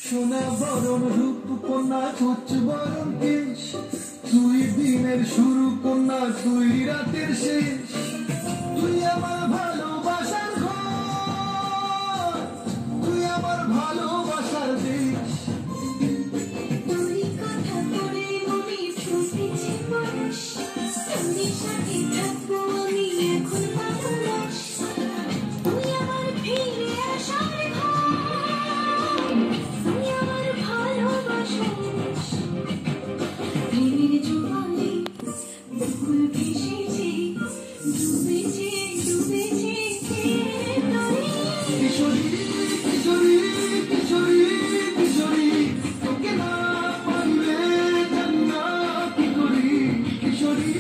সোনা বরণ রূপ কন্যা ছোট বরণ কেশ, তুই দিনের শুরু কন্যা তুই রাতের শেষ, তুই আমার ভালোবাসার ঘর, তুই আমার ভালোবাসার দেশ। তুই কথা করে মনে ফুটেছে পরশ, তোর সাথে থাকবো আমি এখন মাতলাস, তুই আমার ফিরে আসার ঘর, তুই আমার ভালোবাসার প্রেমের জোয়ারে ফুল ভেসেছে, ডুবেছে ডুবেছে কিশোরী কিশোরী কিশোরী কিশোরী, তোকে না পাইলে জানি না কি করি। কিশোরী